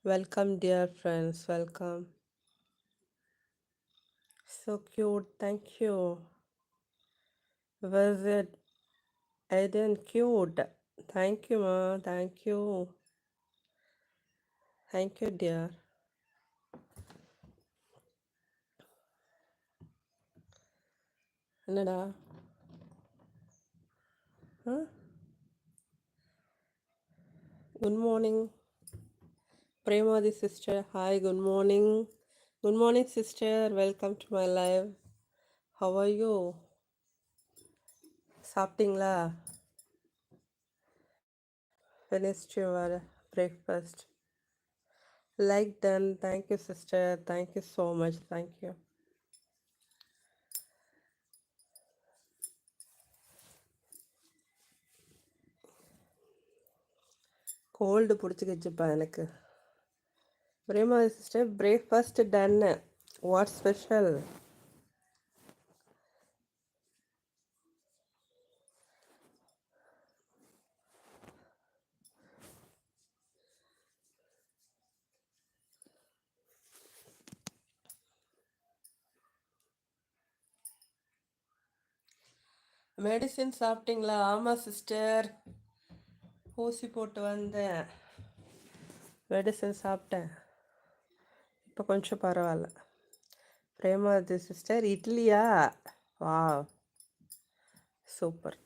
Welcome, dear friends. Welcome. So cute. Thank you. Was it Aiden cute? Thank you, ma. Thank you. Thank you, dear. என்னடா Good morning, Premadi sister. Hi, good morning. Good morning, sister. Welcome to my live. How are you? சாப்பிட்டீங்களா? Finished your breakfast? Like done. Thank you, sister. Thank you so much. Thank you. Cold பிடிச்சிக்கிச்சுப்பா எனக்கு. Prema sister breakfast done. What special? Medicine சாப்பிட்டீங்களா? ஆமாம் sister, ஊசி போட்டு வந்தேன், medicine சாப்பிட்டேன், இப்போ கொஞ்சம் பரவாயில்ல. பிரேமாதி சிஸ்டர் இட்லியா? வா, சூப்பர்.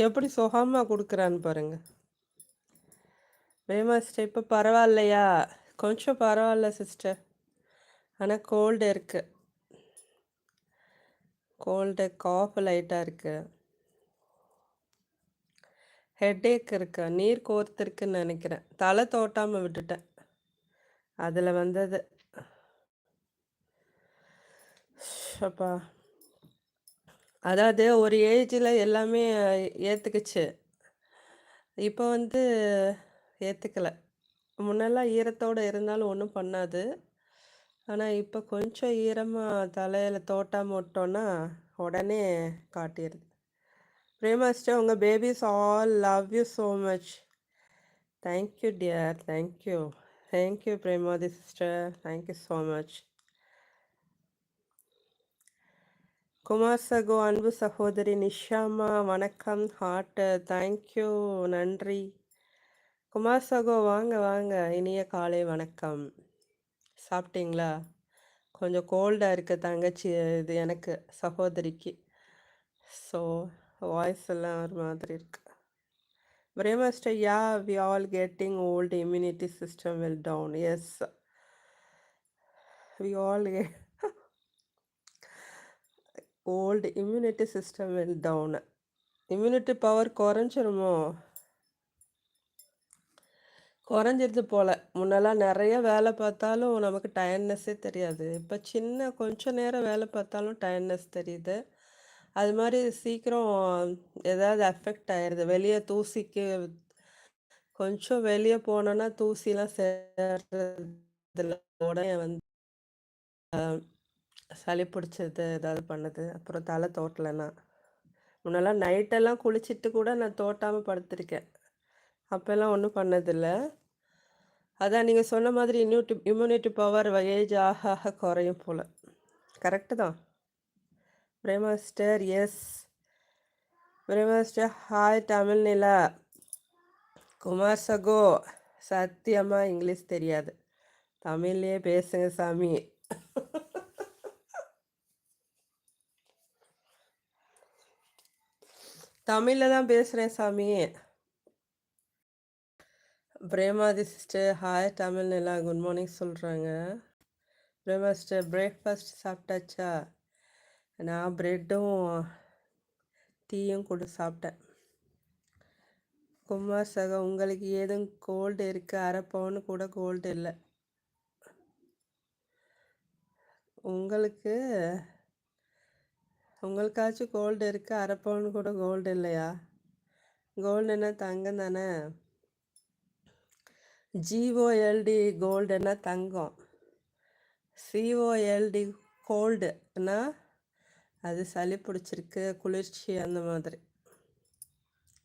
எப்படி சுகமாக கொடுக்குறான்னு பாருங்க. பிரேமா சிஸ்டர் இப்போ பரவாயில்லையா? கொஞ்சம் பரவாயில்ல சிஸ்டர், ஆனால் கோல்டு இருக்குது. கோல்டு காஃப் லைட்டாக இருக்குது. ஹெட்டேக் இருக்கு, நீர் கோர்த்துருக்குன்னு நினைக்கிறேன். தலை தோட்டாமல் விட்டுட்டேன், அதில் வந்தது. அப்பா, அதாவது ஒரு ஏஜில் எல்லாமே ஏற்றுக்குச்சு, இப்போ ஏற்றுக்கலை. முன்னெல்லாம் ஈரத்தோடு இருந்தாலும் ஒன்றும் பண்ணாது, ஆனால் இப்போ கொஞ்சம் ஈரமாக தலையில் தோட்டாமல் விட்டோன்னா உடனே காட்டிடுது. பிரேமா சிஸ்டர், உங்கள் babies all love you so much. Thank you dear, thank you. Thank you பிரேமாதி sister, thank you so much. Kumar சகோ, அன்பு சகோதரி நிஷாமா, வணக்கம். ஹார்ட்டு, தேங்க்யூ, நன்றி. குமார் சகோ வாங்க வாங்க, இனிய காலை வணக்கம். சாப்பிட்டீங்களா? கொஞ்சம் கோல்டாக இருக்க தங்கச்சி, இது எனக்கு சகோதரிக்கு, ஸோ வாய்ஸ் எல்லாம் ஒரு மாதிரி இருக்கு. பிரேமாஸ்டர், ya we all getting old, immunity system will down. Yes, we all old immunity system will down. Immunity power குறைஞ்சிருமோ? குறைஞ்சிருது போல். முன்னெல்லாம் நிறைய வேலை பார்த்தாலும் நமக்கு டயர்ட்னஸ்ஸே தெரியாது, இப்போ சின்ன கொஞ்சம் நேரம் வேலை பார்த்தாலும் டயர்ட்னஸ் தெரியுது. அது மாதிரி சீக்கிரம் ஏதாவது அஃபெக்ட் ஆயிடுது. வெளியே தூசிக்கு கொஞ்சம் வெளியே போனோன்னா தூசிலாம் சேர்றதில்ல, உடனே சளி பிடிச்சது ஏதாவது பண்ணுது. அப்புறம் தலை தோட்டலைன்னா, முன்னெல்லாம் நைட்டெல்லாம் குளிச்சுட்டு கூட நான் தோட்டாமல் படுத்திருக்கேன், அப்போல்லாம் ஒன்றும் பண்ணதில்லை. அதான் நீங்கள் சொன்ன மாதிரி இம்யூனிட்டி பவர் ஏஜ் ஆக ஆக குறையும் போல். கரெக்டு தான் பிரேமாஸ்டர். எஸ் பிரேமாஸ்டர், ஹாய் தமிழ் நிலா. குமார் சகோ, சத்தியமாக இங்கிலீஷ் தெரியாது, தமிழ்லேயே பேசுங்க சாமி. தமிழில் தான் பேசுகிறேன் சாமி. பிரேமாதி சிஸ்டர், ஹாய் தமிழ் நிலா, குட் மார்னிங் சொல்கிறாங்க. பிரேமாஸ்டர், பிரேக்ஃபாஸ்ட் சாப்பிட்டாச்சா? நான் ப்ரெட்டும் டீயும் கூட சாப்பிட்டேன். குமார் சகோ, உங்களுக்கு ஏதும் கோல்டு இருக்குது? அரை பவுன் கூட கோல்டு இல்லை உங்களுக்கு. உங்களுக்காச்சும் கோல்டு இருக்குது, அரை பவுன் கூட கோல்டு இல்லையா? கோல்டுன்னா தங்கம் தானே. ஜிஓஎல்டி கோல்டுன்னா தங்கம், சிஓஎல்டி கோல்டுன்னா அது சளி பிடிச்சிருக்கு, குளிர்ச்சி, அந்த மாதிரி.